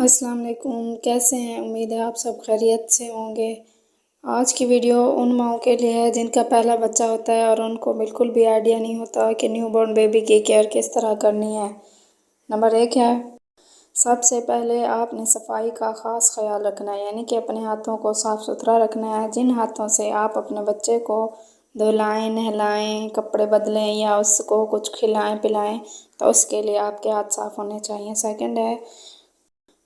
السلام علیکم، کیسے ہیں؟ امید ہے آپ سب خیریت سے ہوں گے۔ آج کی ویڈیو ان ماؤں کے لیے ہے جن کا پہلا بچہ ہوتا ہے اور ان کو بالکل بھی آئیڈیا نہیں ہوتا کہ نیو بورن بیبی کی کیئر کس طرح کرنی ہے۔ نمبر 1 ہے، سب سے پہلے آپ نے صفائی کا خاص خیال رکھنا ہے، یعنی کہ اپنے ہاتھوں کو صاف ستھرا رکھنا ہے۔ جن ہاتھوں سے آپ اپنے بچے کو دھلائیں، نہلائیں، کپڑے بدلیں یا اس کو کچھ کھلائیں پلائیں تو اس کے لیے آپ کے ہاتھ صاف ہونے چاہیے۔ سیکنڈ ہے،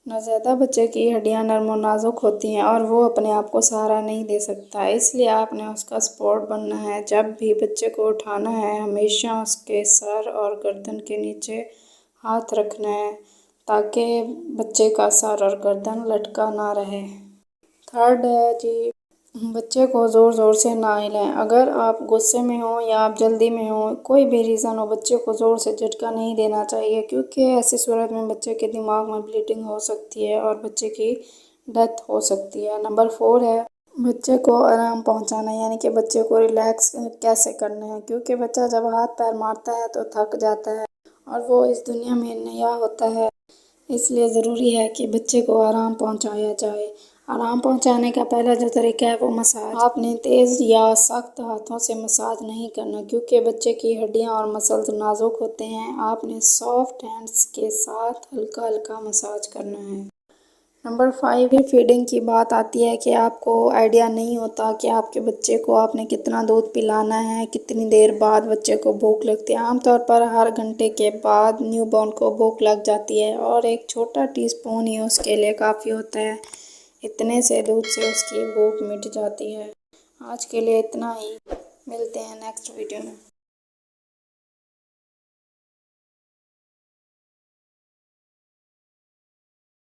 نوزائیدہ بچے کی ہڈیاں نرم و نازک ہوتی ہیں اور وہ اپنے آپ کو سہارا نہیں دے سکتا، اس لیے آپ نے اس کا سپورٹ بننا ہے۔ جب بھی بچے کو اٹھانا ہے ہمیشہ اس کے سر اور گردن کے نیچے ہاتھ رکھنا ہے تاکہ بچے کا سر اور گردن لٹکا نہ رہے۔ تھرڈ ہے بچے کو زور زور سے نہ ہلائیں۔ اگر آپ غصے میں ہوں یا آپ جلدی میں ہوں، کوئی بھی ریزن ہو، بچے کو زور سے جھٹکا نہیں دینا چاہیے کیونکہ ایسی صورت میں بچے کے دماغ میں بلیڈنگ ہو سکتی ہے اور بچے کی ڈیتھ ہو سکتی ہے۔ نمبر 4 ہے، بچے کو آرام پہنچانا، یعنی کہ بچے کو ریلیکس کیسے کرنا ہے، کیونکہ بچہ جب ہاتھ پیر مارتا ہے تو تھک جاتا ہے اور وہ اس دنیا میں نیا ہوتا ہے، اس لیے ضروری ہے کہ بچے کو آرام پہنچایا جائے۔ آرام پہنچانے کا پہلا جو طریقہ ہے وہ مساج۔ آپ نے تیز یا سخت ہاتھوں سے مساج نہیں کرنا کیونکہ بچے کی ہڈیاں اور مسلز نازک ہوتے ہیں۔ آپ نے سافٹ ہینڈز کے ساتھ ہلکا ہلکا مساج کرنا ہے۔ نمبر 5 فیڈنگ کی بات آتی ہے کہ آپ کو آئیڈیا نہیں ہوتا کہ آپ کے بچے کو آپ نے کتنا دودھ پلانا ہے، کتنی دیر بعد بچے کو بھوک لگتی ہے۔ عام طور پر ہر گھنٹے کے بعد نیو بورن کو بھوک لگ جاتی ہے اور ایک چھوٹا ٹی سپون ہی اس کے لیے کافی ہوتا ہے۔ اتنے سے دودھ سے اس کی بھوک مٹ جاتی ہے۔ آج کے لیے اتنا ہی، ملتے ہیں نیکسٹ ویڈیو میں۔